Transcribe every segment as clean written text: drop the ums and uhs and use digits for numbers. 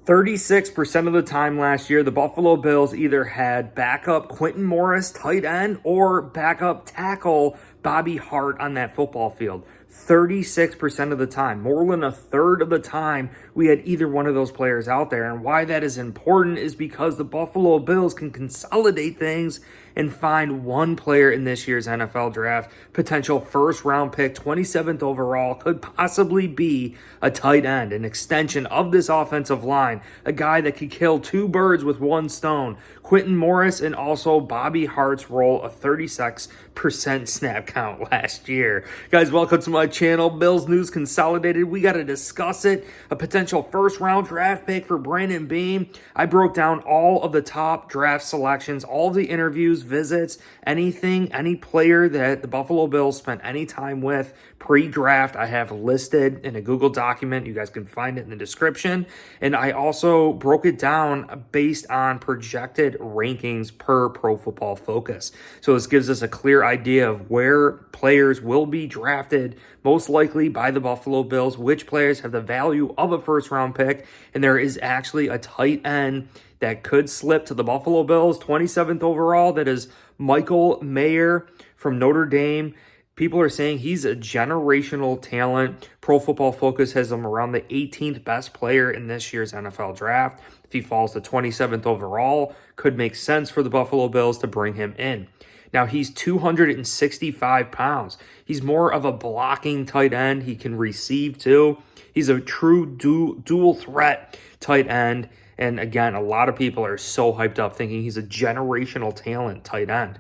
36% of the time last year, the Buffalo Bills either had backup Quentin Morris, tight end, or backup tackle Bobby Hart on that football field. 36% of the time, more than a third of the time, we had either one of those players out there. And why that is important is because the Buffalo Bills can consolidate things and find one player in this year's NFL draft, potential first round pick, 27th overall, could possibly be a tight end, an extension of this offensive line, a guy that could kill two birds with one stone. Quentin Morris and also Bobby Hart's role, a 36% snap count last year. Guys, welcome to my channel, Bills News Consolidated. We got to discuss it. A potential first round draft pick for Brandon Beane. I broke down all of the top draft selections, all the interviews, visits, anything, any player that the Buffalo Bills spent any time with pre-draft, I have listed in a Google document. You guys can find it in the description. And I also broke it down based on projected rankings per Pro Football Focus. So this gives us a clear idea of where players will be drafted, most likely by the Buffalo Bills, which players have the value of a first round pick. And there is actually a tight end that could slip to the Buffalo Bills, 27th overall. That is Michael Mayer from Notre Dame. People are saying he's a generational talent. Pro Football Focus has him around the 18th best player in this year's NFL draft. If he falls to 27th overall, could make sense for the Buffalo Bills to bring him in. Now, he's 265 pounds. He's more of a blocking tight end. He can receive too. He's a true dual threat tight end. And again, a lot of people are so hyped up thinking he's a generational talent tight end.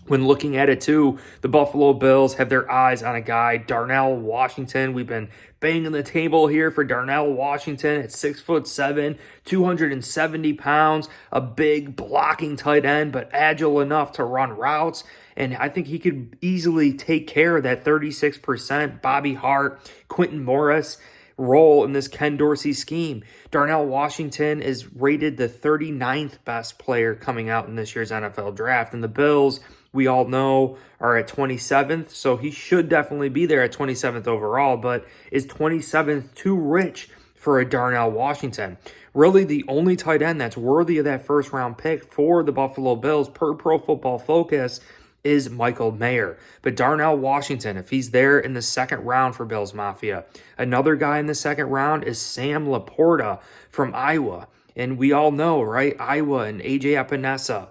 When looking at it too, the Buffalo Bills have their eyes on a guy, Darnell Washington. We've been banging the table here for Darnell Washington at 6'7", 270 pounds, a big blocking tight end, but agile enough to run routes. And I think he could easily take care of that 36% Bobby Hart, Quentin Morris role in this Ken Dorsey scheme. Darnell Washington is rated the 39th best player coming out in this year's NFL draft. And the Bills, we all know, are at 27th, so he should definitely be there at 27th overall, but is 27th too rich for a Darnell Washington? Really, the only tight end that's worthy of that first round pick for the Buffalo Bills per Pro Football Focus is Michael Mayer. But Darnell Washington, if he's there in the second round for Bills Mafia. Another guy in the second round is Sam Laporta from Iowa. And we all know, right? Iowa and AJ Epinesa,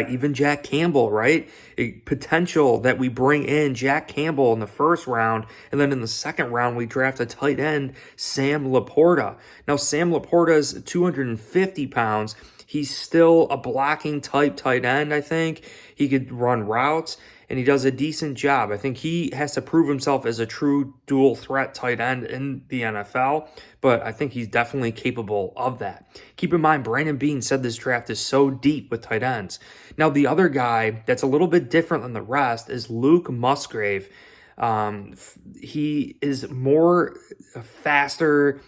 even Jack Campbell, right? A potential that we bring in Jack Campbell in the first round, and then in the second round, we draft a tight end, Sam Laporta. Now, Sam Laporta is 250 pounds. He's still a blocking type tight end, I think. He could run routes, and he does a decent job. I think he has to prove himself as a true dual threat tight end in the NFL, but I think he's definitely capable of that. Keep in mind, Brandon Beane said this draft is so deep with tight ends. Now, the other guy that's a little bit different than the rest is Luke Musgrave. He is more faster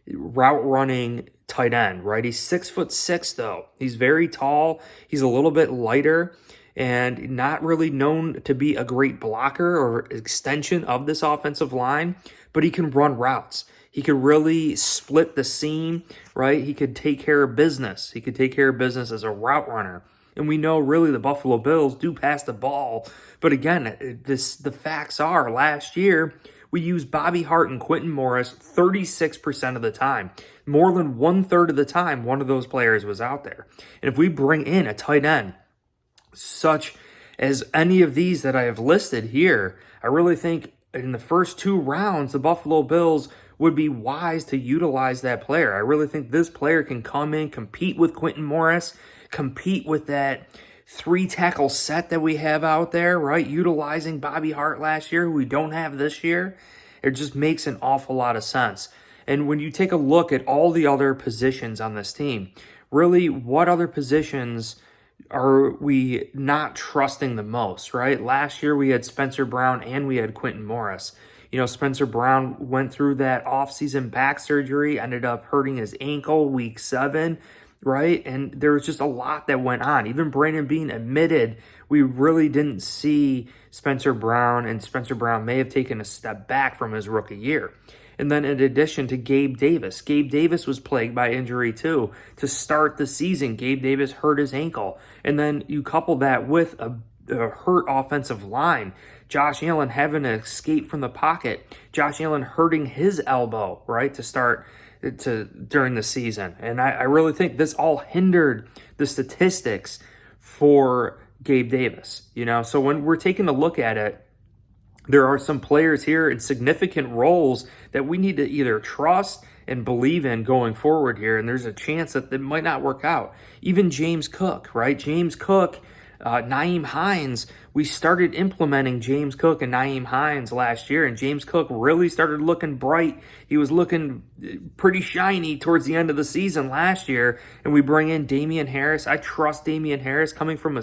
route running tight end, right? He's 6'6", though. He's very tall. He's a little bit lighter and not really known to be a great blocker or extension of this offensive line, but he can run routes. He could really split the seam, right? He could take care of business. He could take care of business as a route runner. And we know really the Buffalo Bills do pass the ball. But again, the facts are last year, we used Bobby Hart and Quentin Morris 36% of the time. More than 1/3 of the time, one of those players was out there. And if we bring in a tight end, such as any of these that I have listed here, I really think in the first two rounds, the Buffalo Bills would be wise to utilize that player. I really think this player can come in, compete with Quentin Morris, compete with that three-tackle set that we have out there, right? Utilizing Bobby Hart last year, who we don't have this year. It just makes an awful lot of sense. And when you take a look at all the other positions on this team, really, what other positions are we not trusting the most, right? Last year we had Spencer Brown and we had Quentin Morris. You know, Spencer Brown went through that offseason back surgery, ended up hurting his ankle week 7, right? And there was just a lot that went on. Even Brandon Beane admitted we really didn't see Spencer Brown, and Spencer Brown may have taken a step back from his rookie year. And then in addition to Gabe Davis was plagued by injury too. To start the season, Gabe Davis hurt his ankle. And then you couple that with a hurt offensive line. Josh Allen having to escape from the pocket. Josh Allen hurting his elbow, right, to start during the season. And I really think this all hindered the statistics for Gabe Davis. So when we're taking a look at it, there are some players here in significant roles that we need to either trust and believe in going forward here, and there's a chance that it might not work out. Even James Cook, right? James Cook, Nyheim Hines, we started implementing James Cook and Nyheim Hines last year, and James Cook really started looking bright. He was looking pretty shiny towards the end of the season last year, and we bring in Damian Harris. I trust Damian Harris coming from a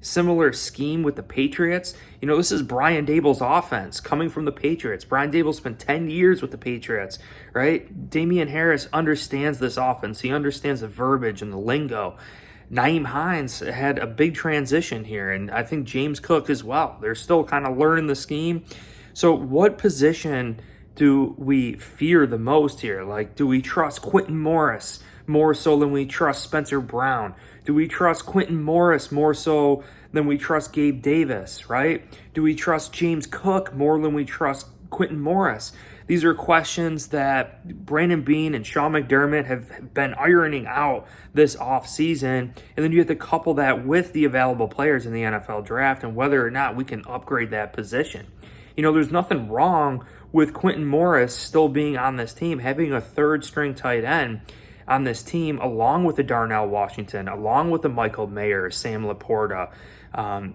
similar scheme with the Patriots. This is Brian Daboll's offense coming from the Patriots. Brian Daboll spent 10 years with the Patriots, right? Damian Harris understands this offense. He understands the verbiage and the lingo. Nyheim Hines had a big transition here, and I think James Cook as well. They're still kind of learning the scheme. So what position do we fear the most here? Like, do we trust Quentin Morris more so than we trust Spencer Brown? Do we trust Quentin Morris more so than we trust Gabe Davis, right? Do we trust James Cook more than we trust Quentin Morris? These are questions that Brandon Beane and Sean McDermott have been ironing out this offseason. And then you have to couple that with the available players in the NFL draft and whether or not we can upgrade that position. There's nothing wrong with Quentin Morris still being on this team, having a third string tight end on this team, along with the Darnell Washington, along with the Michael Mayer, Sam Laporta,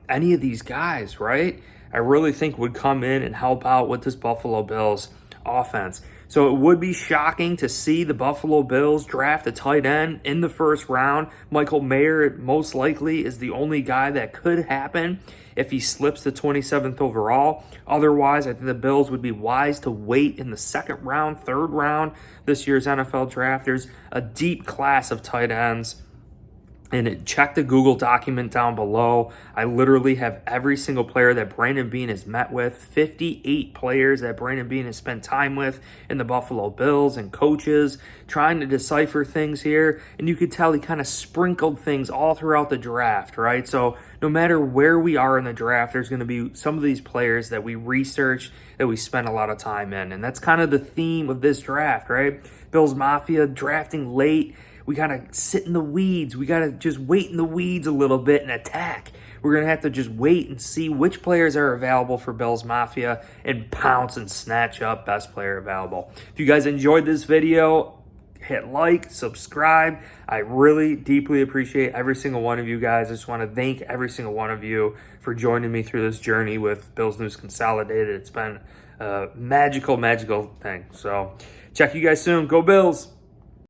any of these guys, right? I really think would come in and help out with this Buffalo Bills offense. So it would be shocking to see the Buffalo Bills draft a tight end in the first round. Michael Mayer most likely is the only guy that could happen if he slips to 27th overall. Otherwise, I think the Bills would be wise to wait in the second round, third round this year's NFL draft. There's a deep class of tight ends. And check the Google document down below. I literally have every single player that Brandon Beane has met with, 58 players that Brandon Beane has spent time with in the Buffalo Bills and coaches, trying to decipher things here. And you could tell he kind of sprinkled things all throughout the draft, right? So no matter where we are in the draft, there's going to be some of these players that we research, that we spend a lot of time in. And that's kind of the theme of this draft, right? Bills Mafia drafting late. We got to sit in the weeds. We got to just wait in the weeds a little bit and attack. We're going to have to just wait and see which players are available for Bills Mafia and pounce and snatch up best player available. If you guys enjoyed this video, hit like, subscribe. I really deeply appreciate every single one of you guys. I just want to thank every single one of you for joining me through this journey with Bills News Consolidated. It's been a magical, magical thing. So check you guys soon. Go Bills!